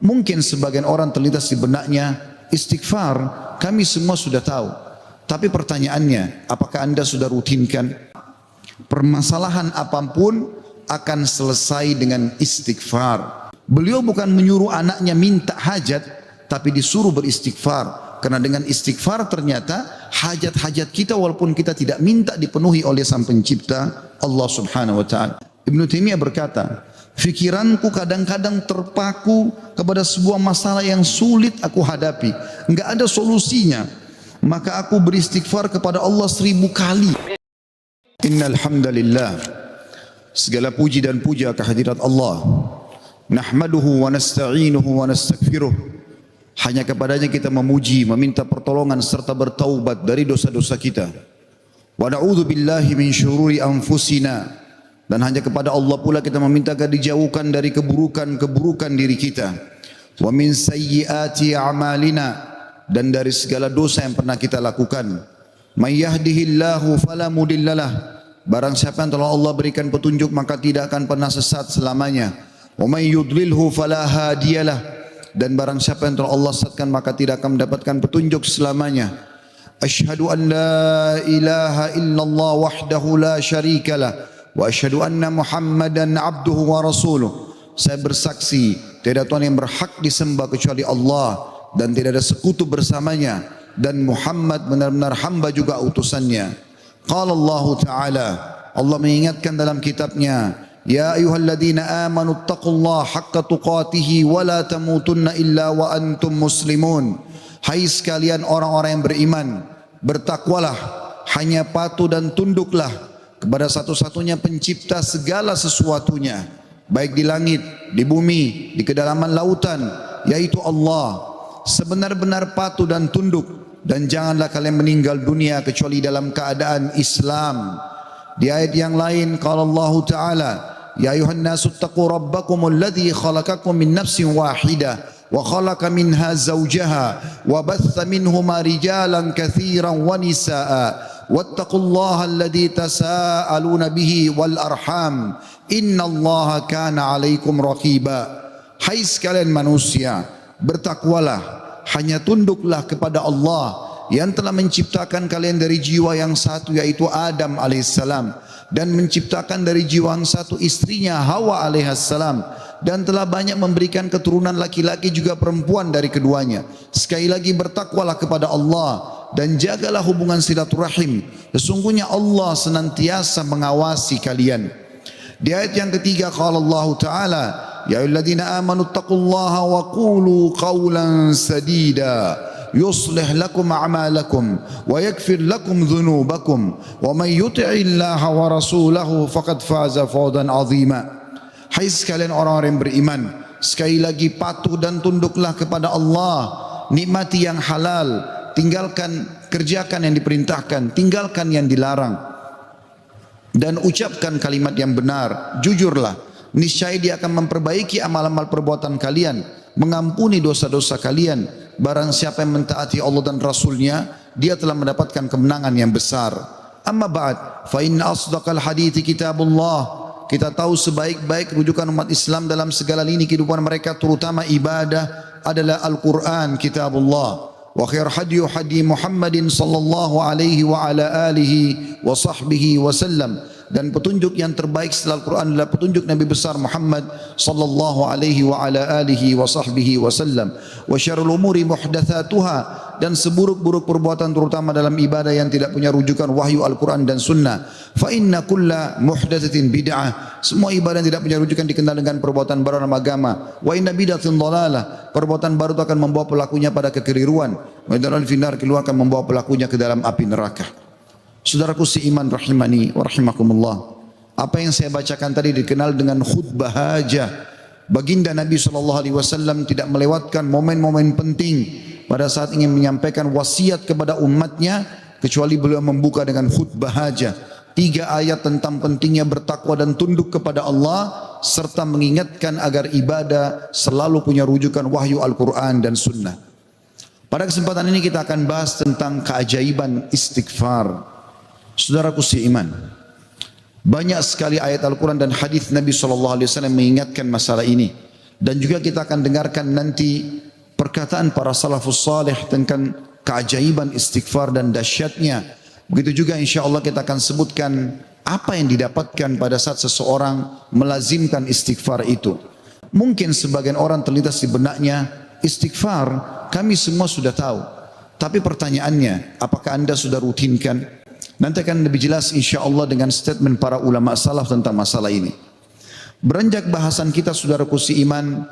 Mungkin sebagian orang terlintas di benaknya, istighfar kami semua sudah tahu. Tapi pertanyaannya, apakah Anda sudah rutinkan? Permasalahan apapun akan selesai dengan istighfar. Beliau bukan menyuruh anaknya minta hajat, tapi disuruh beristighfar. Karena dengan istighfar ternyata hajat-hajat kita walaupun kita tidak minta dipenuhi oleh Sang Pencipta Allah Subhanahu wa taala. Ibnu Taimiyah berkata, "Fikiranku kadang-kadang terpaku kepada sebuah masalah yang sulit aku hadapi, enggak ada solusinya. Maka aku beristighfar kepada Allah 1000 kali." Innal hamdalillah, segala puji dan puja kehadirat Allah. Nahmaduhu wa nasta'inuhu wa nastaghfiruh. Hanya kepadanya kita memuji, meminta pertolongan serta bertaubat dari dosa-dosa kita. Wa na'udzu billahi min syururi anfusina, dan hanya kepada Allah pula kita meminta agar dijauhkan dari keburukan-keburukan diri kita. Wa min sayyiati a'malina, dan dari segala dosa yang pernah kita lakukan. May yahdihillahu fala mudhillalah, barang siapa yang telah Allah berikan petunjuk maka tidak akan pernah sesat selamanya. Wa may yudlilhu fala hadiyalah, dan barang siapa yang telah Allah sesatkan maka tidak akan mendapatkan petunjuk selamanya. Asyhadu an la ilaha illallah wahdahu la syarikalah wa asyhadu anna Muhammadan abduhu wa rasuluh. Saya bersaksi tidak ada Tuhan yang berhak disembah kecuali Allah dan tidak ada sekutu bersamanya, dan Muhammad benar-benar hamba juga utusannya. Qala Allah Ta'ala, Allah mengingatkan dalam kitabnya, "Ya ayyuhalladzina amanu taqullaha haqqa tuqatih wa la tamutunna illa wa antum muslimun." Hai sekalian orang-orang yang beriman, bertakwalah, hanya patuh dan tunduklah kepada satu-satunya pencipta segala sesuatunya, baik di langit, di bumi, di kedalaman lautan, yaitu Allah. Sebenar-benar patuh dan tunduk, dan janganlah kalian meninggal dunia kecuali dalam keadaan Islam. Di ayat yang lain qala Allah Ta'ala, "Ya ayuhan nasu taqu rabbakumul ladzi khalaqakum min nafsin wahidah wa khalaqa minha zawjaha wa batha minhuma rijalan katsiran wa nisaa'a wattaqullaha alladzi tasaaluna bihi wal arham innallaha kana 'alaikum raqiba." Hai sekalian manusia, bertakwalah, hanya tunduklah kepada Allah yang telah menciptakan kalian dari jiwa yang satu, yaitu Adam alaihissalam, dan menciptakan dari jiwa yang satu istrinya Hawa alaihissalam, dan telah banyak memberikan keturunan laki-laki juga perempuan dari keduanya. Sekali lagi, bertakwalah kepada Allah dan jagalah hubungan silaturahim. Sesungguhnya Allah senantiasa mengawasi kalian. Di ayat yang ketiga qala Allah Ta'ala, "Ya ayyuhalladzina amanu taqullaha wa qulu qawlan sadida yuslih lakum a'malakum wa yaghfir lakum dhunubakum wa may yuti'illaha wa rasulahu faqad faza fawzan 'azima." Hai sekalian orang-orang yang beriman, sekali lagi patuh dan tunduklah kepada Allah, nikmati yang halal, kerjakan yang diperintahkan, tinggalkan yang dilarang, dan ucapkan kalimat yang benar, jujurlah. Niscaya Dia akan memperbaiki amal-amal perbuatan kalian, mengampuni dosa-dosa kalian. Barang siapa yang mentaati Allah dan Rasulnya, dia telah mendapatkan kemenangan yang besar. Amma ba'd, fa inna asdaqal hadithi kitabullah. Kita tahu sebaik-baik rujukan umat Islam dalam segala lini kehidupan mereka, terutama ibadah, adalah Al-Quran, kitabullah. Wa khair hadi hadi Muhammadin sallallahu alaihi wa ala alihi wa sahbihi wa sallam. Dan petunjuk yang terbaik setelah Al-Quran adalah petunjuk Nabi besar Muhammad sallallahu alaihi wa ala alihi wa sahbihi wa sallam. Wa syarrul umuri muhdatsatuha, dan seburuk-buruk perbuatan terutama dalam ibadah yang tidak punya rujukan wahyu Al-Quran dan Sunnah. Fa inna kulla muhdatsatin bid'ah, semua ibadah yang tidak punya rujukan dikenal dengan perbuatan baru dalam agama. Wa inna bid'atin dhalalah, perbuatan baru itu akan membawa pelakunya pada kekeliruan. Wa inna al-finnar, keluar akan membawa pelakunya ke dalam api neraka. Saudaraku seiman rahimani wa rahimakumullah, apa yang saya bacakan tadi dikenal dengan khutbah hajah. Baginda Nabi SAW tidak melewatkan momen-momen penting pada saat ingin menyampaikan wasiat kepada umatnya, kecuali beliau membuka dengan khutbah hajah. 3 ayat tentang pentingnya bertakwa dan tunduk kepada Allah, serta mengingatkan agar ibadah selalu punya rujukan wahyu Al-Quran dan Sunnah. Pada kesempatan ini kita akan bahas tentang keajaiban istighfar. Saudaraku seiman, banyak sekali ayat Al-Quran dan hadis Nabi SAW mengingatkan masalah ini. Dan juga kita akan dengarkan nanti perkataan para salafus salih tentang keajaiban istighfar dan dahsyatnya. Begitu juga insya Allah kita akan sebutkan apa yang didapatkan pada saat seseorang melazimkan istighfar itu. Mungkin sebagian orang terlintas di benaknya, istighfar kami semua sudah tahu. Tapi pertanyaannya, apakah anda sudah rutinkan? Nanti akan lebih jelas insya Allah dengan statement para ulama salaf tentang masalah ini. Beranjak bahasan kita saudaraku seiman,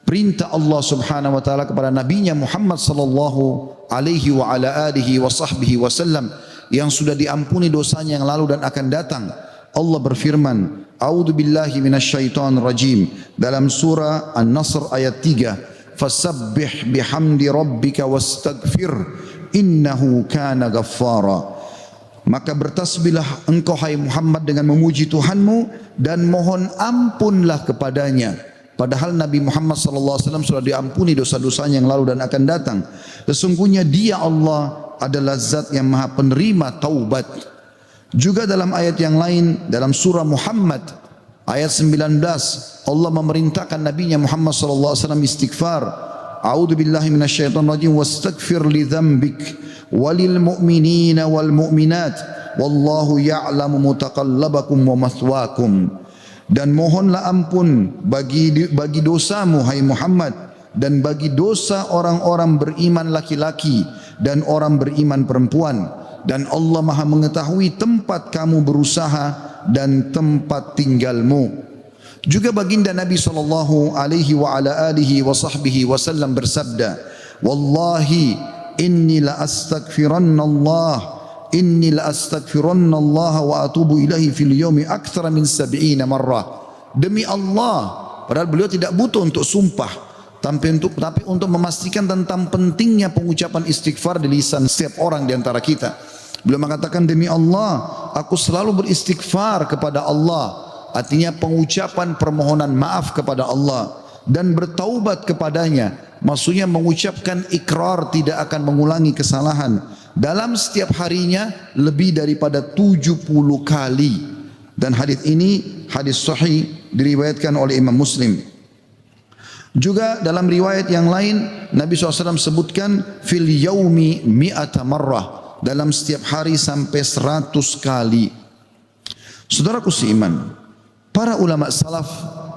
perintah Allah subhanahu wa ta'ala kepada nabinya Muhammad sallallahu alaihi wa ala alihi wa sahbihi wasallam yang sudah diampuni dosanya yang lalu dan akan datang. Allah berfirman, A'udzu billahi minasyaitonir rajim dalam surah An-Nasr ayat 3, fasabbih bihamdi rabbika wastaghfir innahu kana ghaffara. Maka bertasbihlah engkau hai Muhammad dengan memuji Tuhanmu dan mohon ampunlah kepadanya. Padahal Nabi Muhammad SAW sudah diampuni dosa-dosanya yang lalu dan akan datang. Sesungguhnya dia Allah adalah zat yang maha penerima taubat. Juga dalam ayat yang lain dalam surah Muhammad ayat 19 Allah memerintahkan Nabinya Muhammad SAW istighfar. A'udzu billahi minasyaitonir rajim wastaghfir li dzambik walil mu'minina wal mu'minat wallahu ya'lamu mutaqallabakum wa mathwaakum. Dan mohonlah ampun bagi dosamu hai Muhammad dan bagi dosa orang-orang beriman laki-laki dan orang beriman perempuan, dan Allah maha mengetahui tempat kamu berusaha dan tempat tinggalmu. Juga baginda Nabi sallallahu alaihi wa ala alihi wa sahbihi wasallam bersabda, wallahi inni la astaghfiranna Allah wa atubu ilahi fil yawmi akthara min 70 marrah. Demi Allah, padahal beliau tidak butuh untuk sumpah, tapi untuk memastikan tentang pentingnya pengucapan istighfar di lisan setiap orang di antara kita. Beliau mengatakan, demi Allah, aku selalu beristighfar kepada Allah. Artinya pengucapan permohonan maaf kepada Allah dan bertaubat kepadanya. Maksudnya mengucapkan ikrar tidak akan mengulangi kesalahan dalam setiap harinya lebih daripada 70 kali. Dan hadis ini hadis sahih diriwayatkan oleh Imam Muslim. Juga dalam riwayat yang lain Nabi SAW sebutkan fil yaumi mi'ata marrah, dalam setiap hari sampai 100 kali. Saudaraku seiman, para ulama salaf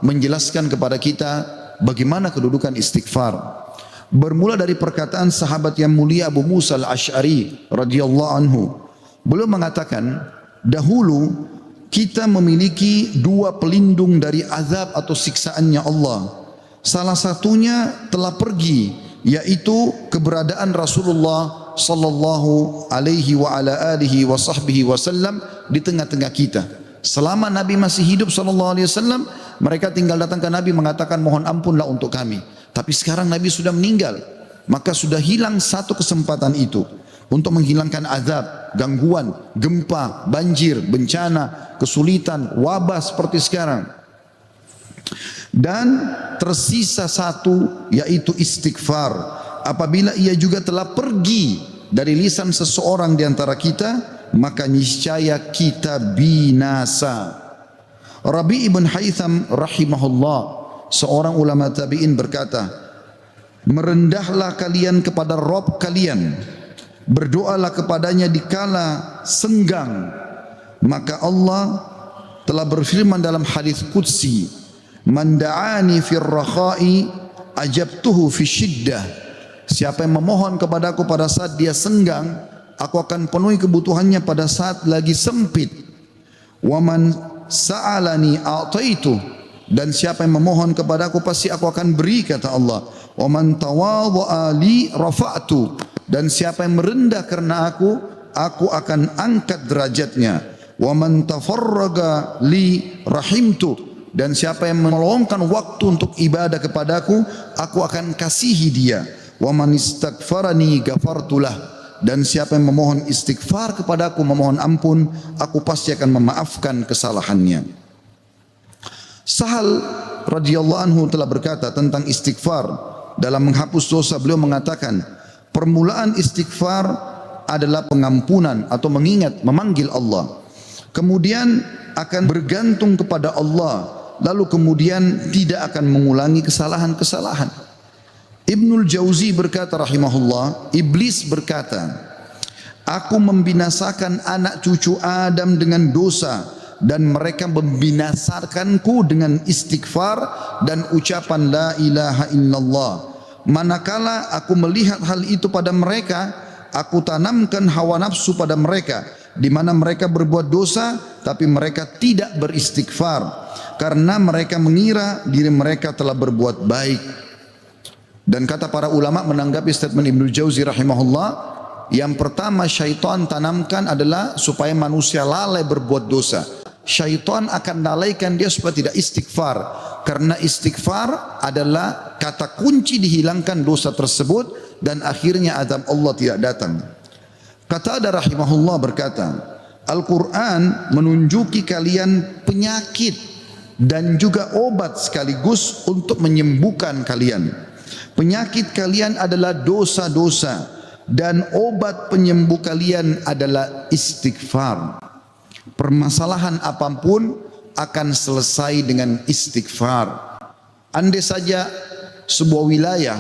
menjelaskan kepada kita bagaimana kedudukan istighfar. Bermula dari perkataan sahabat yang mulia Abu Musa al-Ash'ari radhiyallahu anhu. Beliau mengatakan, dahulu kita memiliki dua pelindung dari azab atau siksaannya Allah. Salah satunya telah pergi, yaitu keberadaan Rasulullah sallallahu alaihi wa ala alihi wa sahbihi wasallam di tengah-tengah kita. Selama Nabi masih hidup sallallahu alaihi wasallam, mereka tinggal datang ke Nabi mengatakan mohon ampunlah untuk kami. Tapi sekarang Nabi sudah meninggal, maka sudah hilang satu kesempatan itu untuk menghilangkan azab, gangguan, gempa, banjir, bencana, kesulitan, wabah seperti sekarang. Dan tersisa satu, yaitu istighfar. Apabila ia juga telah pergi dari lisan seseorang di antara kita, maka niscaya kita binasa. Rabi' ibn Haytham rahimahullah, seorang ulama tabi'in berkata, merendahlah kalian kepada Rabb kalian, berdoalah kepadanya di kala senggang, maka Allah telah berfirman dalam hadis qudsi, man da'ani fir rakha'i ajabtuhu fi syiddah. Siapa yang memohon kepadaku pada saat dia senggang, aku akan penuhi kebutuhannya pada saat lagi sempit. Wa man sa'alani a'taitu, dan siapa yang memohon kepadaku pasti aku akan beri, kata Allah. Wa man tawadha'a li rafa'tu, dan siapa yang merendah karena aku akan angkat derajatnya. Wa man tafarraga li rahimtu, dan siapa yang meluangkan waktu untuk ibadah kepadaku, aku akan kasihi dia. Wa man istaghfarani ghafartulah, dan siapa yang memohon istighfar kepadaku, memohon ampun, aku pasti akan memaafkan kesalahannya. Sahal radhiyallahu anhu telah berkata tentang istighfar dalam menghapus dosa. Beliau mengatakan, permulaan istighfar adalah pengampunan atau mengingat, memanggil Allah. Kemudian akan bergantung kepada Allah lalu kemudian tidak akan mengulangi kesalahan-kesalahan. Ibnul Jauzi berkata rahimahullah, iblis berkata, aku membinasakan anak cucu Adam dengan dosa dan mereka membinasakanku dengan istighfar dan ucapan la ilaha illallah. Manakala aku melihat hal itu pada mereka, aku tanamkan hawa nafsu pada mereka, di mana mereka berbuat dosa tapi mereka tidak beristighfar karena mereka mengira diri mereka telah berbuat baik. Dan kata para ulama menanggapi statement Ibnu Jauzi rahimahullah, yang pertama syaitan tanamkan adalah supaya manusia lalai berbuat dosa. Syaitan akan lalaikan dia supaya tidak istighfar, karena istighfar adalah kata kunci dihilangkan dosa tersebut dan akhirnya azab Allah tidak datang. Qatadah rahimahullah berkata, Al-Quran menunjuki kalian penyakit dan juga obat sekaligus untuk menyembuhkan kalian. Penyakit kalian adalah dosa-dosa dan obat penyembuh kalian adalah istighfar. Permasalahan apapun akan selesai dengan istighfar. Andai saja sebuah wilayah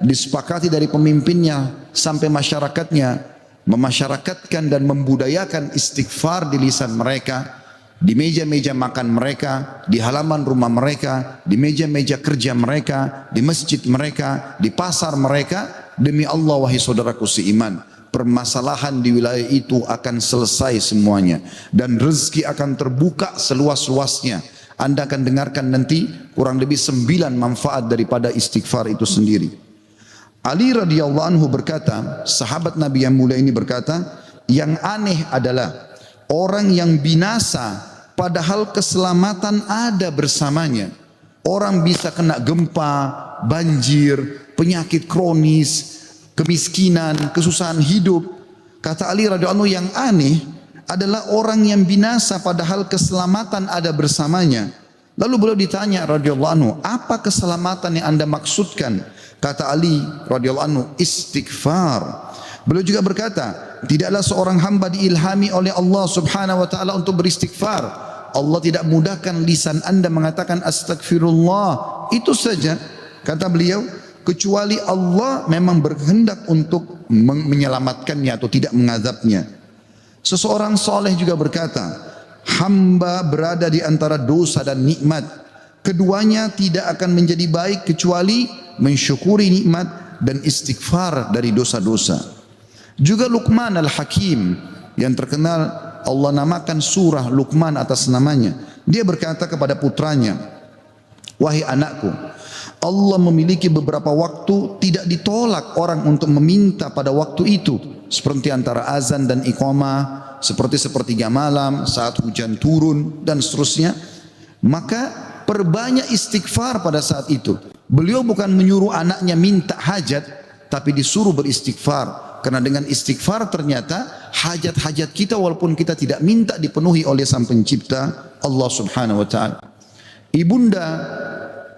disepakati dari pemimpinnya sampai masyarakatnya memasyarakatkan dan membudayakan istighfar di lisan mereka, di meja-meja makan mereka, di halaman rumah mereka, di meja-meja kerja mereka, di masjid mereka, di pasar mereka, demi Allah wahai saudaraku seiman, permasalahan di wilayah itu akan selesai semuanya dan rezeki akan terbuka seluas-luasnya. Anda akan dengarkan nanti kurang lebih 9 manfaat daripada istighfar itu sendiri. Ali radhiyallahu anhu berkata, sahabat Nabi yang mulia ini berkata, yang aneh adalah orang yang binasa padahal keselamatan ada bersamanya. Orang bisa kena gempa, banjir, penyakit kronis, kemiskinan, kesusahan hidup. Kata Ali radhiyallahu anhu, yang aneh adalah orang yang binasa padahal keselamatan ada bersamanya. Lalu beliau ditanya radhiyallahu anhu, apa keselamatan yang Anda maksudkan? Kata Ali radhiyallahu anhu, istighfar. Beliau juga berkata, tidaklah seorang hamba diilhami oleh Allah subhanahu wa ta'ala untuk beristighfar. Allah tidak mudahkan lisan Anda mengatakan astagfirullah. Itu saja, kata beliau, kecuali Allah memang berkehendak untuk menyelamatkannya atau tidak mengazabnya. Seseorang soleh juga berkata, hamba berada di antara dosa dan nikmat. Keduanya tidak akan menjadi baik kecuali mensyukuri nikmat dan istighfar dari dosa-dosa. Juga Luqman Al-Hakim yang terkenal, Allah namakan surah Luqman atas namanya. Dia berkata kepada putranya, wahai anakku, Allah memiliki beberapa waktu tidak ditolak orang untuk meminta pada waktu itu, seperti antara azan dan iqamah, seperti sepertiga malam, saat hujan turun dan seterusnya. Maka perbanyak istighfar pada saat itu. Beliau bukan menyuruh anaknya minta hajat, tapi disuruh beristighfar. Karena dengan istighfar ternyata hajat-hajat kita walaupun kita tidak minta dipenuhi oleh Sang Pencipta Allah Subhanahu wa taala. Ibunda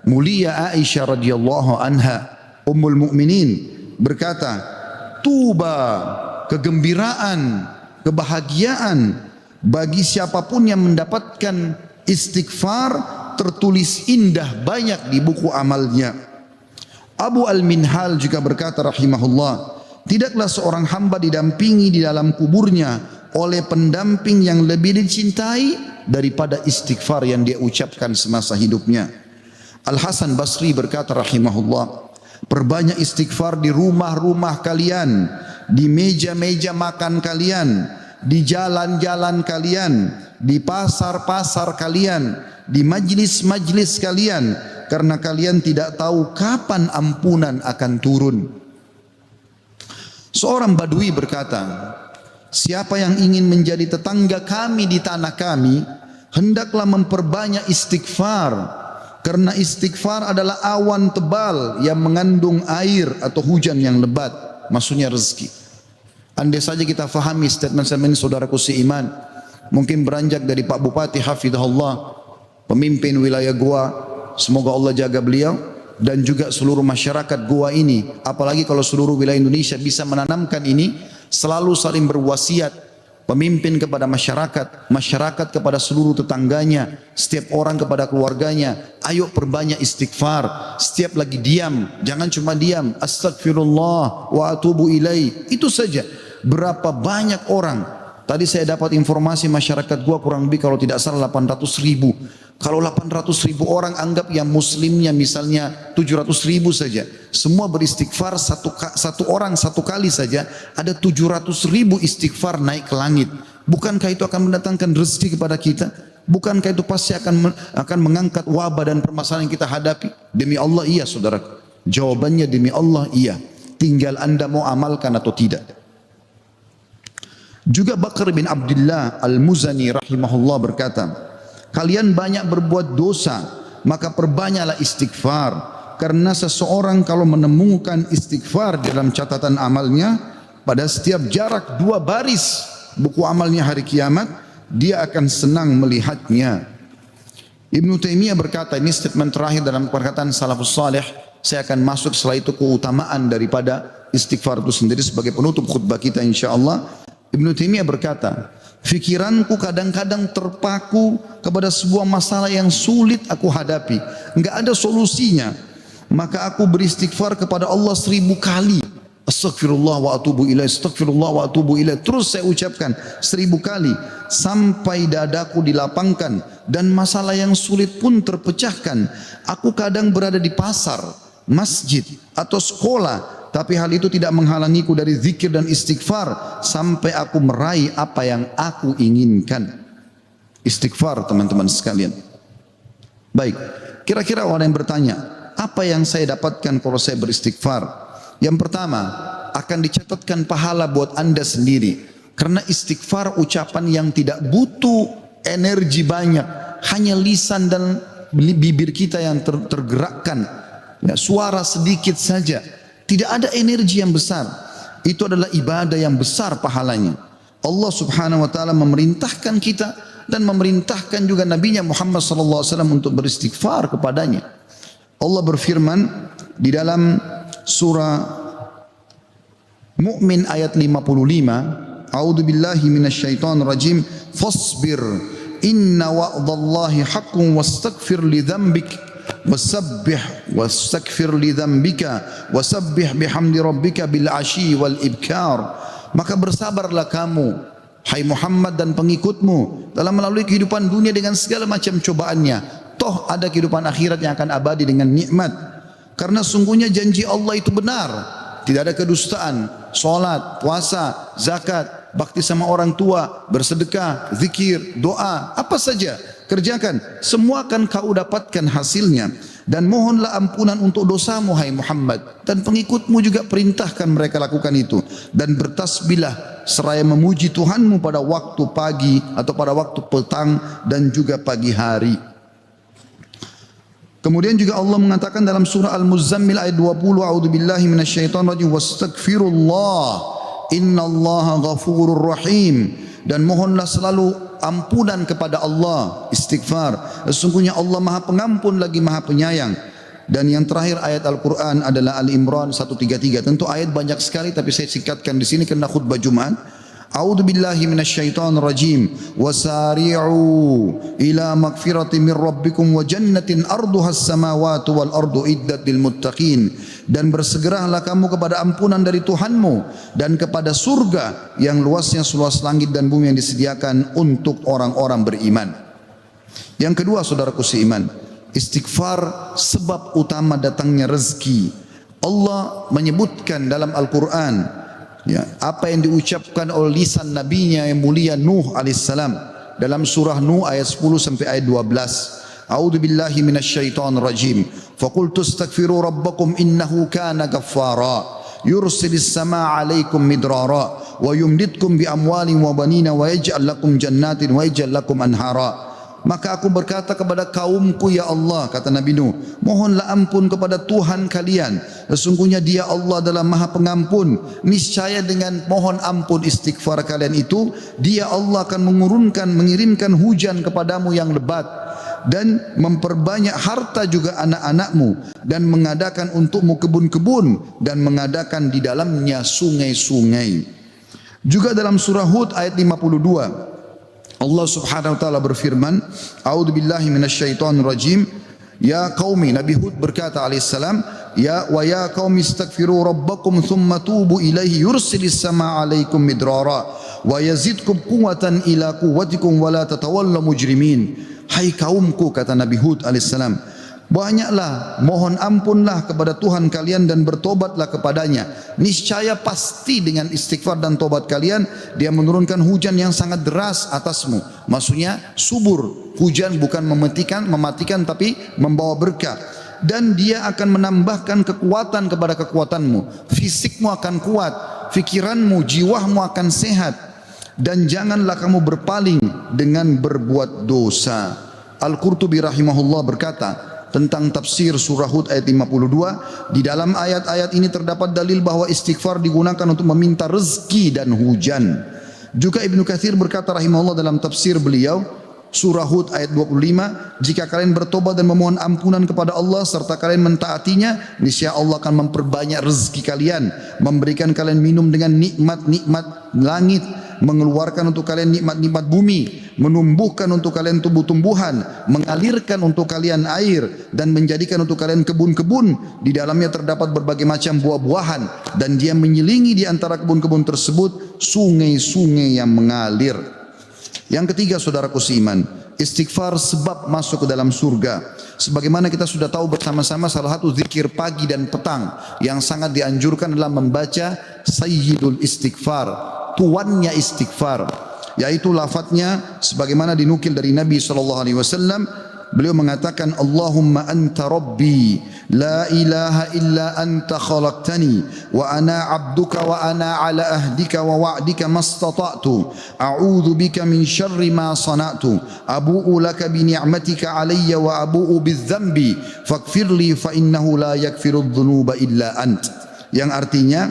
mulia Aisyah radhiyallahu anha, Ummul Mukminin, berkata, tuba, kegembiraan, kebahagiaan bagi siapapun yang mendapatkan istighfar tertulis indah banyak di buku amalnya. Abu Al-Minhal juga berkata rahimahullah, tidaklah seorang hamba didampingi di dalam kuburnya oleh pendamping yang lebih dicintai daripada istighfar yang dia ucapkan semasa hidupnya. Al-Hasan Basri berkata rahimahullah, perbanyak istighfar di rumah-rumah kalian, di meja-meja makan kalian, di jalan-jalan kalian, di pasar-pasar kalian, di majlis-majlis kalian, karena kalian tidak tahu kapan ampunan akan turun. Seorang Badui berkata, siapa yang ingin menjadi tetangga kami di tanah kami, hendaklah memperbanyak istighfar, karena istighfar adalah awan tebal yang mengandung air atau hujan yang lebat, maksudnya rezeki. Andai saja kita fahami statement-statement saudaraku seiman, mungkin beranjak dari Pak Bupati hafizahullah, pemimpin wilayah Goa, semoga Allah jaga beliau, dan juga seluruh masyarakat Goa ini, apalagi kalau seluruh wilayah Indonesia bisa menanamkan ini, selalu saling berwasiat pemimpin kepada masyarakat, masyarakat kepada seluruh tetangganya, setiap orang kepada keluarganya. Ayo perbanyak istighfar. Setiap lagi diam, jangan cuma diam. Astagfirullah wa atubu ilaih. Itu saja. Berapa banyak orang. Tadi saya dapat informasi masyarakat gua kurang lebih kalau tidak salah 800.000. Kalau 800.000 orang anggap yang muslimnya misalnya 700.000 saja. Semua beristighfar satu orang satu kali saja. Ada 700.000 istighfar naik ke langit. Bukankah itu akan mendatangkan rezeki kepada kita? Bukankah itu pasti akan mengangkat wabah dan permasalahan yang kita hadapi? Demi Allah iya saudara. Jawabannya demi Allah iya. Tinggal anda mau amalkan atau tidak. Juga Bakar bin Abdullah Al-Muzani rahimahullah berkata, kalian banyak berbuat dosa, maka perbanyaklah istighfar. Karena seseorang kalau menemukan istighfar dalam catatan amalnya, pada setiap jarak 2 baris buku amalnya hari kiamat, dia akan senang melihatnya. Ibnu Taimiyah berkata, ini statement terakhir dalam perkataan salafus salih. Saya akan masuk setelah itu keutamaan daripada istighfar itu sendiri sebagai penutup khutbah kita insyaallah. Ibnu Taimiyah berkata, fikiranku kadang-kadang terpaku kepada sebuah masalah yang sulit aku hadapi, enggak ada solusinya, maka aku beristighfar kepada Allah 1000 kali. Astagfirullah wa atubu ilaih, astagfirullah wa atubu ilaih. Terus saya ucapkan 1000 kali sampai dadaku dilapangkan dan masalah yang sulit pun terpecahkan. Aku kadang berada di pasar, masjid atau sekolah, tapi hal itu tidak menghalangiku dari zikir dan istighfar sampai aku meraih apa yang aku inginkan. Istighfar teman-teman sekalian. Baik, kira-kira orang yang bertanya, apa yang saya dapatkan kalau saya beristighfar? Yang pertama, akan dicatatkan pahala buat anda sendiri. Karena istighfar ucapan yang tidak butuh energi banyak, hanya lisan dan bibir kita yang tergerakkan, ya, suara sedikit saja. Tidak ada energi yang besar. Itu adalah ibadah yang besar pahalanya. Allah subhanahu wa ta'ala memerintahkan kita dan memerintahkan juga Nabinya Muhammad sallallahu alaihi wasallam untuk beristighfar kepadanya. Allah berfirman di dalam surah Mu'min ayat 55, A'udzu billahi minasyaitonir rajim, fasbir inna wa'dallahi haqqun wastaghfir li dzambik wasabbih wastaghfir li dzambika wasabbih bihamdi rabbika bil ashi wal ibkar. Maka bersabarlah kamu hai Muhammad dan pengikutmu dalam melalui kehidupan dunia dengan segala macam cobaannya. Toh ada kehidupan akhirat yang akan abadi dengan nikmat. Karena sungguhnya janji Allah itu benar. Tidak ada kedustaan. Salat, puasa, zakat, bakti sama orang tua, bersedekah, zikir, doa, apa saja kerjakan, semua akan kau dapatkan hasilnya. Dan mohonlah ampunan untuk dosamu hai Muhammad, dan pengikutmu juga perintahkan mereka lakukan itu. Dan bertasbihlah seraya memuji Tuhanmu pada waktu pagi atau pada waktu petang dan juga pagi hari. Kemudian juga Allah mengatakan dalam surah Al-Muzammil ayat 20, a'udzubillahi minasyaitonir rajim, wastaghfirullah innallaha ghafurur rahim. Dan mohonlah selalu ampunan kepada Allah, istighfar. Sesungguhnya Allah Maha Pengampun lagi Maha Penyayang. Dan yang terakhir ayat Al-Qur'an adalah Al-Imran 133. Tentu ayat banyak sekali tapi saya singkatkan di sini karena khutbah Jumat. A'udzu billahi minasyaitonir rajim. Wasari'u ila magfiratin min rabbikum wa jannatin arduhas samawati wal ardu iddat lil muttaqin. Dan bersegeralah kamu kepada ampunan dari Tuhanmu dan kepada surga yang luasnya seluas langit dan bumi yang disediakan untuk orang-orang beriman. Yang kedua saudaraku seiman, istighfar sebab utama datangnya rezeki. Allah menyebutkan dalam Al-Quran, ya, apa yang diucapkan oleh lisan nabinya yang mulia Nuh alaihissalam dalam surah Nuh ayat 10 sampai ayat 12. A'udzu billahi minasyaitonir rajim. Faqultu astaghfiru rabbakum innahu kana ghaffara yursilis samaa 'alaikum midrara wa yumditkum bi amwalin wa banina wa yaj'al lakum jannatin wa yaj'al lakum anhara. Maka aku berkata kepada kaumku, ya Allah, kata Nabi Nuh, mohonlah ampun kepada Tuhan kalian. Sesungguhnya Dia Allah adalah Maha Pengampun. Niscaya dengan mohon ampun istighfar kalian itu, Dia Allah akan mengirimkan hujan kepadamu yang lebat dan memperbanyak harta juga anak-anakmu dan mengadakan untukmu kebun-kebun dan mengadakan di dalamnya sungai-sungai. Juga dalam surah Hud ayat 52, Allah Subhanahu wa taala berfirman, A'udzubillahi minasyaitonir rajim. Ya qaumi, Nabi Hud berkata alaihissalam, ya qaumi istaghfiru rabbakum thumma tubu ilaihi yursilis samaa 'alaikum midrara wa yazidkum quwwatan ila quwwatikum wa la tatawallaw mujrimin. Hai kaumku, kata Nabi Hud alaihissalam, banyaklah mohon ampunlah kepada Tuhan kalian dan bertobatlah kepadanya. Niscaya pasti dengan istighfar dan tobat kalian Dia menurunkan hujan yang sangat deras atasmu. Maksudnya subur. Hujan bukan mematikan tapi membawa berkah. Dan Dia akan menambahkan kekuatan kepada kekuatanmu. Fisikmu akan kuat, fikiranmu, jiwamu akan sehat. Dan janganlah kamu berpaling dengan berbuat dosa. Al-Qurtubi rahimahullah berkata tentang tafsir surah Hud ayat 52, di dalam ayat-ayat ini terdapat dalil bahwa istighfar digunakan untuk meminta rezeki dan hujan. Juga Ibnu Katsir berkata rahimahullah dalam tafsir beliau surah Hud ayat 25, jika kalian bertobat dan memohon ampunan kepada Allah serta kalian mentaatinya, niscaya Allah akan memperbanyak rezeki kalian, memberikan kalian minum dengan nikmat-nikmat langit, mengeluarkan untuk kalian nikmat-nikmat bumi, menumbuhkan untuk kalian tumbuh-tumbuhan, mengalirkan untuk kalian air, dan menjadikan untuk kalian kebun-kebun. Di dalamnya terdapat berbagai macam buah-buahan, dan Dia menyelingi di antara kebun-kebun tersebut sungai-sungai yang mengalir. Yang ketiga, saudaraku seiman, istighfar sebab masuk ke dalam surga. Sebagaimana kita sudah tahu bersama-sama, salah satu zikir pagi dan petang yang sangat dianjurkan adalah membaca Sayyidul Istighfar, tuannya istighfar, yaitu lafadznya sebagaimana dinukil dari Nabi SAW. Beliau mengatakan, Allahumma anta rabbi, la ilaha illa anta khalaqtani, wa ana abduka wa ana ala ahdika wa wa'dika mastata'tu, a'udhu bika min syarri ma sana'tu, abu'u laka bi ni'matika alayya wa abu'u bidzambi, faghfirli fa innahu la yakfiru dhunuba illa ant. Yang artinya,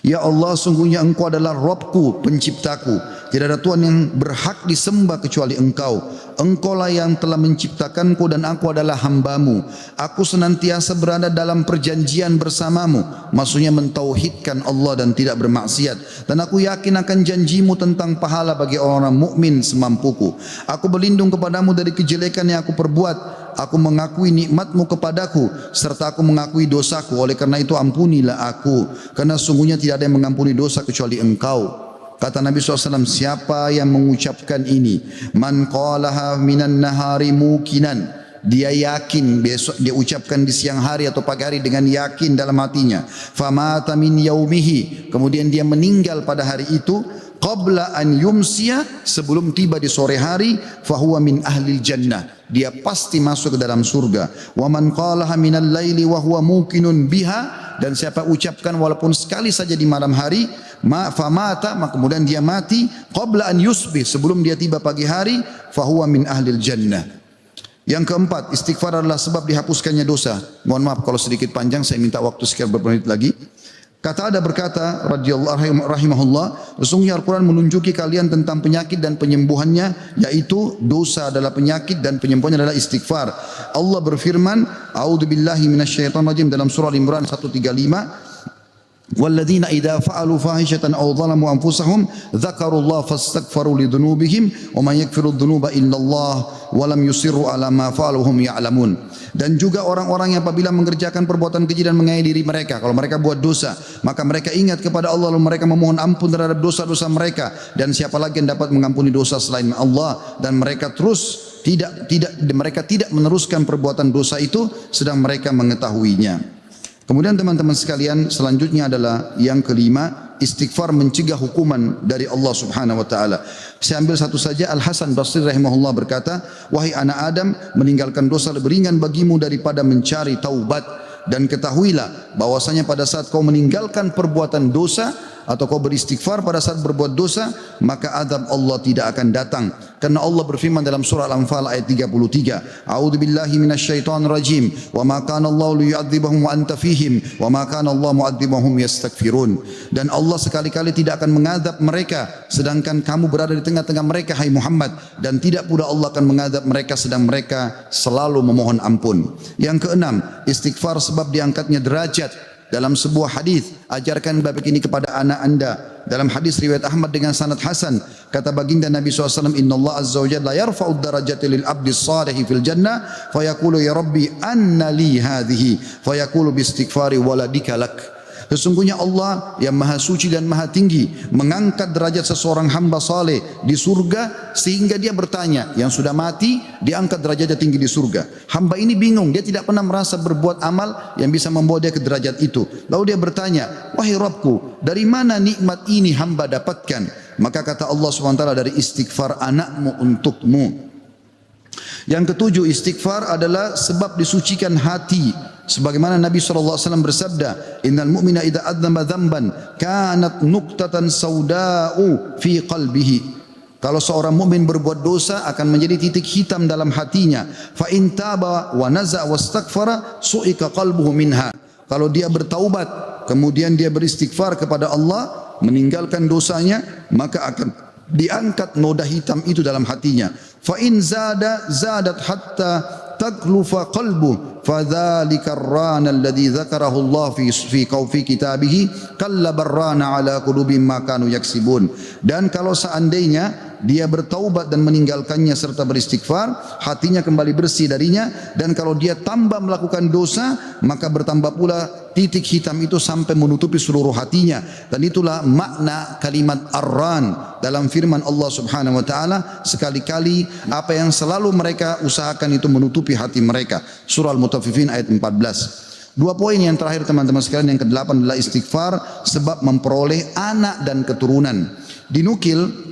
ya Allah, sungguhnya Engkau adalah Rabbku, penciptaku. Tidak ada Tuhan yang berhak disembah kecuali Engkau. Engkaulah yang telah menciptakanku dan aku adalah hambamu. Aku senantiasa berada dalam perjanjian bersamamu. Maksudnya mentauhidkan Allah dan tidak bermaksiat. Dan aku yakin akan janjimu tentang pahala bagi orang-orang mukmin semampuku. Aku berlindung kepadamu dari kejelekan yang aku perbuat. Aku mengakui nikmatmu kepadaku serta aku mengakui dosaku. Oleh karena itu ampunilah aku, karena sungguhnya tidak ada yang mengampuni dosa kecuali Engkau. Kata Nabi SAW, siapa yang mengucapkan ini, man qalaha minan nahari mukinan, dia yakin, besok dia ucapkan di siang hari atau pagi hari dengan yakin dalam hatinya, famata min yaumihi, kemudian dia meninggal pada hari itu, qabla an yumsiya, sebelum tiba di sore hari, fahuwa min ahlil jannah, dia pasti masuk ke dalam surga. Wa man qalaha minal laili wa huwa muqinun biha, dan siapa ucapkan walaupun sekali saja di malam hari, famata, maka kemudian dia mati, qabla an yusbih, sebelum dia tiba pagi hari, fahuwa min ahlil jannah. Yang keempat, istighfar adalah sebab dihapuskannya dosa. Mohon maaf kalau sedikit panjang, saya minta waktu sekitar beberapa menit lagi. Kata ada berkata radhiyallahu rahimahullah, sesungguhnya Al-Quran menunjuki kalian tentang penyakit dan penyembuhannya, yaitu dosa adalah penyakit dan penyembuhannya adalah istighfar. Allah berfirman, a'udzubillahi minasyaitonir rajim, dalam surah Al-Imran 135, walladzina idza fa'alu fahishatan aw zalamu anfusahum dzakarullaha fastaghfaru lidzunubihim wa man yaghfiru dzunuba illallah wa lam yusirru ala ma fa'alu hum ya'lamun. Dan juga orang-orang yang apabila mengerjakan perbuatan keji dan menganiaya diri mereka, kalau mereka buat dosa, maka mereka ingat kepada Allah lalu mereka memohon ampun terhadap dosa-dosa mereka, dan siapa lagi yang dapat mengampuni dosa selain Allah, dan mereka terus mereka tidak meneruskan perbuatan dosa itu sedang mereka mengetahuinya. Kemudian teman-teman sekalian, selanjutnya adalah yang kelima, istighfar mencegah hukuman dari Allah Subhanahu wa taala. Saya ambil satu saja. Al Hasan Basri rahimahullah berkata, wahai anak Adam, meninggalkan dosa lebih ringan bagimu daripada mencari taubat, dan ketahuilah bahwasanya pada saat kau meninggalkan perbuatan dosa atau kau beristighfar pada saat berbuat dosa, maka azab Allah tidak akan datang. Karena Allah berfirman dalam surah Al-Anfal ayat 33, A'udzubillahi minasyaitonir rajim, wa ma kana Allahu liyu'adzibahum wa anta fihim, wa ma kana Allah mu'adzibahum yastaghfirun. Dan Allah sekali-kali tidak akan mengadab mereka sedangkan kamu berada di tengah-tengah mereka, hai Muhammad, dan tidak pula Allah akan mengadab mereka sedang mereka selalu memohon ampun. Yang keenam, istighfar sebab diangkatnya derajat. Dalam sebuah hadis, ajarkan bab ini kepada anak anda, dalam hadis riwayat Ahmad dengan sanad hasan, kata baginda Nabi SAW, Inna Allah Azza wa Jalla yarfa'ud darajati lil abdi salihi fil jannah, fayaqulu ya Rabbi anna li hadhihi, fayaqulu bi istighfari waladika lak. Sesungguhnya Allah yang maha suci dan maha tinggi mengangkat derajat seseorang hamba saleh di surga sehingga dia bertanya, yang sudah mati diangkat derajatnya tinggi di surga. Hamba ini bingung, dia tidak pernah merasa berbuat amal yang bisa membawa dia ke derajat itu. Lalu dia bertanya, wahai Rabbku, dari mana nikmat ini hamba dapatkan? Maka kata Allah SWT, dari istighfar anakmu untukmu. Yang ketujuh, istighfar adalah sebab disucikan hati. Sebagaimana Nabi SAW bersabda, Innal mu'mina idha adzamba dzamban kanat nuqtatan sauda'u fi qalbihi. Kalau seorang mukmin berbuat dosa akan menjadi titik hitam dalam hatinya. Fa in taba wa naza' wastaghfara su'ika qalbuhu minha. Kalau dia bertaubat kemudian dia beristighfar kepada Allah, meninggalkan dosanya, maka akan diangkat noda hitam itu dalam hatinya. Fa in zadat hatta taglufa qalbu fadzalika ar-rana alladhi dzakarahu Allah fi kitabihi kalla barrana ala qulubihim ma kanu yaksibun. Dan kalau seandainya dia bertaubat dan meninggalkannya serta beristighfar, hatinya kembali bersih darinya, dan kalau dia tambah melakukan dosa, maka bertambah pula titik hitam itu sampai menutupi seluruh hatinya. Dan itulah makna kalimat ar-ran dalam firman Allah Subhanahu wa taala, sekali-kali apa yang selalu mereka usahakan itu menutupi hati mereka. Surah Al-Mutaffifin ayat 14. Dua poin yang terakhir teman-teman sekalian, yang kedelapan adalah istighfar sebab memperoleh anak dan keturunan. Dinukil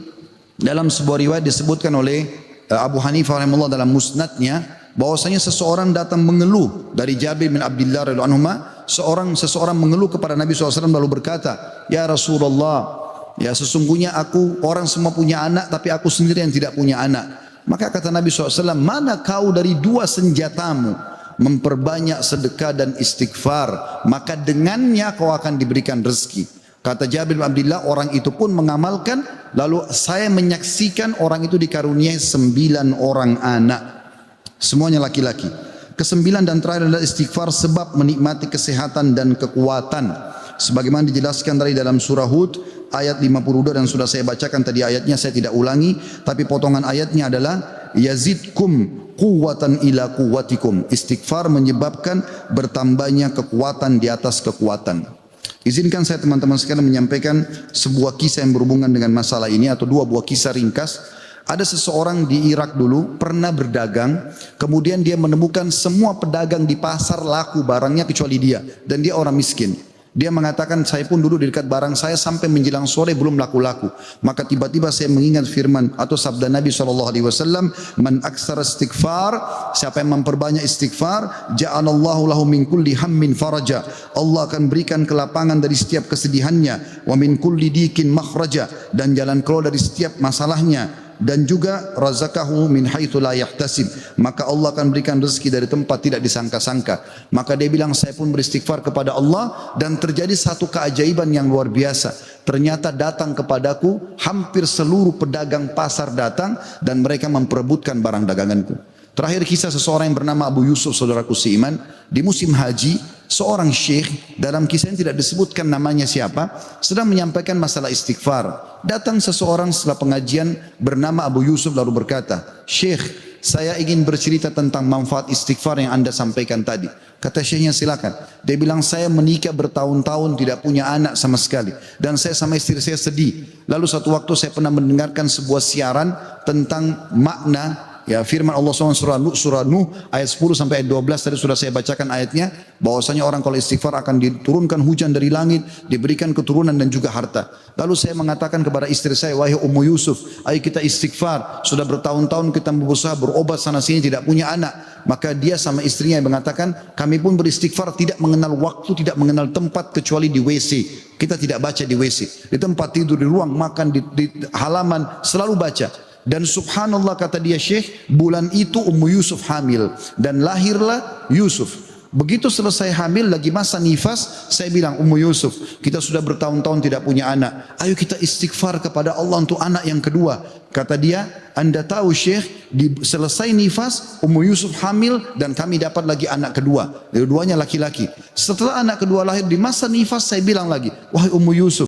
dalam sebuah riwayat disebutkan oleh Abu Hanifah rahimahullah dalam musnadnya, bahwasanya seseorang datang mengeluh dari Jabir bin Abdullah radhiyallahu anhu, seseorang mengeluh kepada Nabi SAW lalu berkata, ya Rasulullah, ya sesungguhnya aku, orang semua punya anak tapi aku sendiri yang tidak punya anak. Maka kata Nabi SAW, mana kau dari dua senjatamu, memperbanyak sedekah dan istighfar, maka dengannya kau akan diberikan rezeki. Kata Jabir bin Abdullah, orang itu pun mengamalkan, lalu saya menyaksikan orang itu dikaruniai 9 orang anak, semuanya laki-laki. Kesembilan dan terakhir adalah istighfar sebab menikmati kesehatan dan kekuatan. Sebagaimana dijelaskan dari dalam surah Hud ayat 52, dan sudah saya bacakan tadi ayatnya, saya tidak ulangi, tapi potongan ayatnya adalah yazidkum quwwatan ila quwwatikum. Istighfar menyebabkan bertambahnya kekuatan di atas kekuatan. Izinkan saya teman-teman sekalian menyampaikan sebuah kisah yang berhubungan dengan masalah ini, atau dua buah kisah ringkas. Ada seseorang di Irak dulu pernah berdagang, kemudian dia menemukan semua pedagang di pasar laku barangnya kecuali dia, dan dia orang miskin. Dia mengatakan, saya pun dulu di dekat barang saya sampai menjelang sore belum laku-laku. Maka tiba-tiba saya mengingat firman atau sabda Nabi SAW, man aksara istighfar, siapa yang memperbanyak istighfar, ja'alallahu lahu min kulli hammin faraja, Allah akan berikan kelapangan dari setiap kesedihannya, wa min kulli dikin makhraja, dan jalan keluar dari setiap masalahnya, dan juga razaqahu min haitsu la yahtasib, maka Allah akan berikan rezeki dari tempat tidak disangka-sangka. Maka dia bilang, saya pun beristighfar kepada Allah, dan terjadi satu keajaiban yang luar biasa. Ternyata datang kepadaku hampir seluruh pedagang pasar datang, dan mereka memperebutkan barang daganganku. Terakhir kisah seseorang yang bernama Abu Yusuf, saudaraku seiman, di musim haji, seorang syekh, dalam kisah ini tidak disebutkan namanya siapa, sedang menyampaikan masalah istighfar. Datang seseorang setelah pengajian bernama Abu Yusuf lalu berkata, Syekh, saya ingin bercerita tentang manfaat istighfar yang anda sampaikan tadi. Kata syekhnya, silakan. Dia bilang, saya menikah bertahun-tahun tidak punya anak sama sekali, dan saya sama istri saya sedih. Lalu satu waktu saya pernah mendengarkan sebuah siaran tentang makna, ya, firman Allah SWT surah Nuh ayat 10 sampai ayat 12 tadi sudah saya bacakan ayatnya, bahwasanya orang kalau istighfar akan diturunkan hujan dari langit, diberikan keturunan dan juga harta. Lalu saya mengatakan kepada istri saya, wahai Ummu Yusuf, ayo kita istighfar, sudah bertahun-tahun kita berusaha berobat sana sini tidak punya anak. Maka dia sama istrinya mengatakan, kami pun beristighfar tidak mengenal waktu, tidak mengenal tempat kecuali di WC. Kita tidak baca di WC, di tempat tidur, di ruang makan, di halaman, selalu baca. Dan subhanallah, kata dia, Syekh, bulan itu Ummu Yusuf hamil dan lahirlah Yusuf. Begitu selesai hamil, lagi masa nifas, saya bilang, Ummu Yusuf, kita sudah bertahun-tahun tidak punya anak, ayo kita istighfar kepada Allah untuk anak yang kedua. Kata dia, anda tahu Syekh, selesai nifas Ummu Yusuf hamil dan kami dapat lagi anak kedua, dua-duanya laki-laki. Setelah anak kedua lahir, di masa nifas saya bilang lagi, wahai Ummu Yusuf,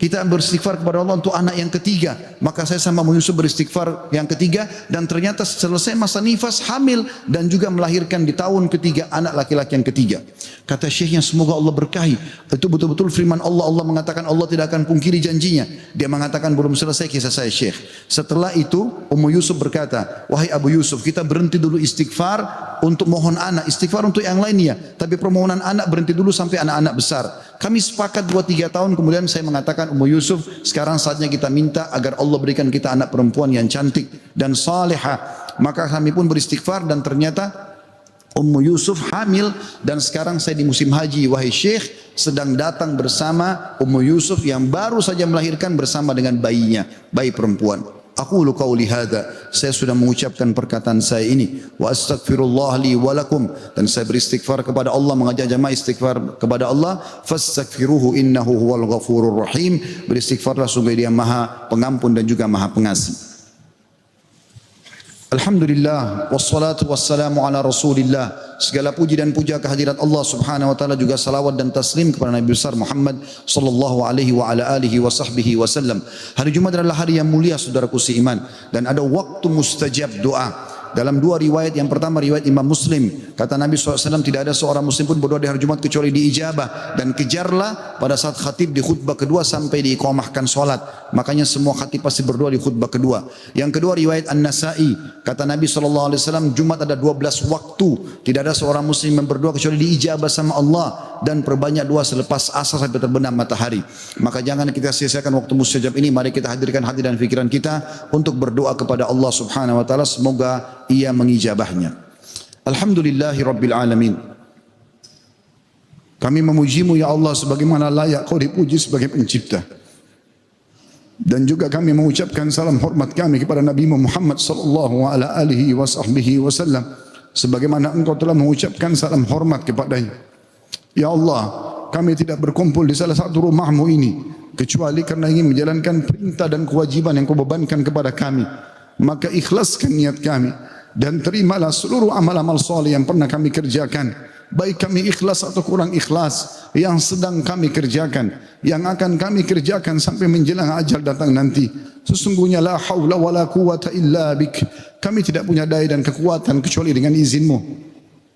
Kita beristighfar kepada Allah untuk anak yang ketiga. Maka saya sama Ummu Yusuf beristighfar yang ketiga. Dan ternyata selesai masa nifas, hamil. Dan juga melahirkan di tahun ketiga anak laki-laki yang ketiga. Kata syekhnya, semoga Allah berkahi. Itu betul-betul firman Allah. Allah mengatakan Allah tidak akan pungkiri janjinya. Dia mengatakan belum selesai kisah saya syekh. Setelah itu Ummu Yusuf berkata, wahai Abu Yusuf, kita berhenti dulu istighfar untuk mohon anak. Istighfar untuk yang lainnya. Tapi permohonan anak berhenti dulu sampai anak-anak besar. Kami sepakat 2-3 tahun, kemudian saya mengatakan, Ummu Yusuf, sekarang saatnya kita minta agar Allah berikan kita anak perempuan yang cantik dan salihah. Maka kami pun beristighfar dan ternyata Ummu Yusuf hamil dan sekarang saya di musim haji, wahai syekh, sedang datang bersama Ummu Yusuf yang baru saja melahirkan bersama dengan bayinya, bayi perempuan. Aqulu qauli hadza, saya sudah mengucapkan perkataan saya ini, wa astaghfirullah li wa lakum, dan saya beristighfar kepada Allah, mengajak jamaah istighfar kepada Allah, fastaghfiruhu innahu huwal ghafurur rahim, beristighfarlah sungguh Dia Maha Pengampun dan juga Maha Pengasih. Alhamdulillah, wassalatu wassalamu ala Rasulillah. Segala puji dan puja kehadirat Allah Subhanahu wa taala, juga salawat dan taslim kepada Nabi besar Muhammad sallallahu alaihi wa ala alihi wa sahbihi wasallam. Hari Jumat adalah hari yang mulia saudaraku seiman, dan ada waktu mustajab doa. Dalam dua riwayat, yang pertama riwayat Imam Muslim, kata Nabi SAW, tidak ada seorang muslim pun berdoa di hari Jumat kecuali diijabah, dan kejarlah pada saat khatib di khutbah kedua sampai diiqamahkan solat. Makanya semua khatib pasti berdoa di khutbah kedua. Yang kedua riwayat An-Nasai, kata Nabi SAW, Jumat ada 12 waktu, tidak ada seorang muslim yang berdoa kecuali diijabah sama Allah, dan perbanyak doa selepas asar sampai terbenam matahari. Maka jangan kita sia-siakan waktu mustajab ini. Mari kita hadirkan hati dan pikiran kita untuk berdoa kepada Allah Subhanahu wa taala, semoga Ia mengijabahnya. Alhamdulillahi Rabbil Alamin. Kami memujimu ya Allah sebagaimana layak Kau dipuji sebagai pencipta. Dan juga kami mengucapkan salam hormat kami kepada Nabi Muhammad sallallahu alaihi wasallam, sebagaimana Engkau telah mengucapkan salam hormat kepadanya. Ya Allah, kami tidak berkumpul di salah satu rumahmu ini kecuali karena ingin menjalankan perintah dan kewajiban yang Kau bebankan kepada kami. Maka ikhlaskan niat kami dan terimalah seluruh amal-amal saleh yang pernah kami kerjakan, baik kami ikhlas atau kurang ikhlas, yang sedang kami kerjakan, yang akan kami kerjakan sampai menjelang ajal datang nanti. Sesungguhnya la haula wala quwata illa bik, kami tidak punya daya dan kekuatan kecuali dengan izin-Mu.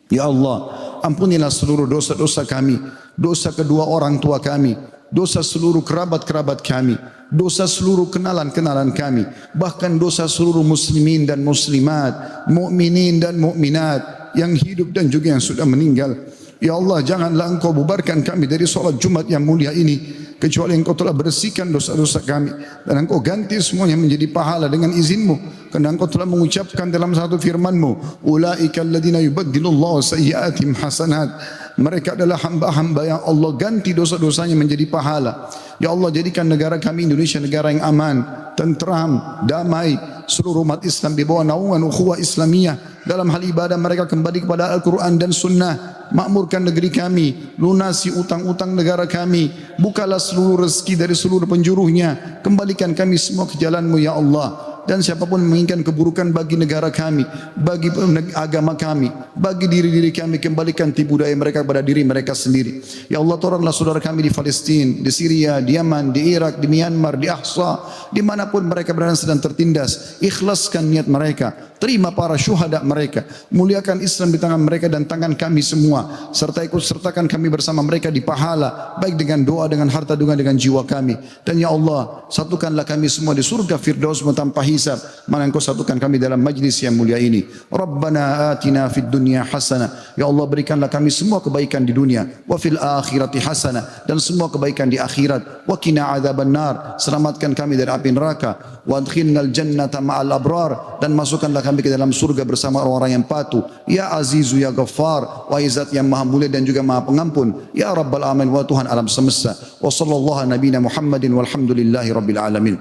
Ya Allah, ampunilah seluruh dosa-dosa kami, dosa kedua orang tua kami, dosa seluruh kerabat-kerabat kami, dosa seluruh kenalan-kenalan kami, bahkan dosa seluruh muslimin dan muslimat, mukminin dan mukminat yang hidup dan juga yang sudah meninggal. Ya Allah, janganlah Engkau bubarkan kami dari solat Jumat yang mulia ini kecuali Engkau telah bersihkan dosa-dosa kami, dan Engkau ganti semuanya menjadi pahala dengan izin-Mu, karena Engkau telah mengucapkan dalam satu firman-Mu, ulaika alladhina yubaddilullahu sayyi'atihim hasanat, mereka adalah hamba-hamba yang Allah ganti dosa-dosanya menjadi pahala. Ya Allah, jadikan negara kami Indonesia negara yang aman, tentram, damai, seluruh umat Islam di bawah naungan ukhuwah Islamiyah. Dalam hal ibadah mereka kembali kepada Al-Quran dan Sunnah. Makmurkan negeri kami, lunasi utang-utang negara kami, bukalah seluruh rezeki dari seluruh penjuruhnya, kembalikan kami semua ke jalan-Mu ya Allah. Dan siapapun menginginkan keburukan bagi negara kami, bagi agama kami, bagi diri-diri kami, kembalikan tipu daya mereka kepada diri mereka sendiri. Ya Allah, tolonglah saudara kami di Palestina, di Syria, di Yaman, di Irak, di Myanmar, di Ahsa, dimanapun mereka berada sedang tertindas. Ikhlaskan niat mereka, terima para syuhada mereka, muliakan Islam di tangan mereka dan tangan kami semua, serta ikut sertakan kami bersama mereka di pahala, baik dengan doa, dengan harta, dengan jiwa kami. Dan ya Allah, satukanlah kami semua di surga Firdaus tanpa hisab, mana Engkau satukan kami dalam majlis yang mulia ini. Rabbana atina fid dunya hasanah, ya Allah berikanlah kami semua kebaikan di dunia, wa fil akhirati hasanah, dan semua kebaikan di akhirat, wa qina adzabannar, selamatkan kami dari api neraka, wa adkhilnal jannata ma'al abrar, dan masukkanlah kami ke dalam surga bersama orang-orang yang patuh. Ya Azizu ya Ghaffar, wa Izat yang maha mulia dan juga maha pengampun, ya Rabbal alamin, wa Tuhan alam semesta. Wa sallallahu nabiyina Muhammadin walhamdulillahi rabbil alamin.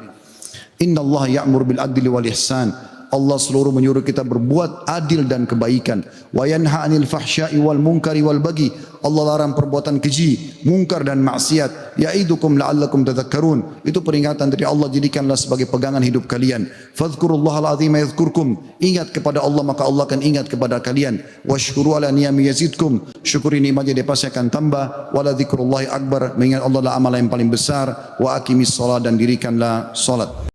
Inna Allah ya'mur bil adli wal ihsan. Allah seluruh menyuruh kita berbuat adil dan kebaikan. Wa yanha 'anil fahsya'i wal munkari wal baghi. Allah larang perbuatan keji, mungkar dan maksiat. Ya'idukum la'allakum tadhakkarun. Itu peringatan dari Allah, jadikanlah sebagai pegangan hidup kalian. Fadhkurullahal azim yadhkurkum. Ingat kepada Allah maka Allah akan ingat kepada kalian. Washkuru ala niyami yazidkum. Syukuri nikmatnya dia pasti akan tambah. Wala dzikrullahi akbar. Mengingat Allah adalah amalan yang paling besar. Wa aqimis shalah, dan dirikanlah salat.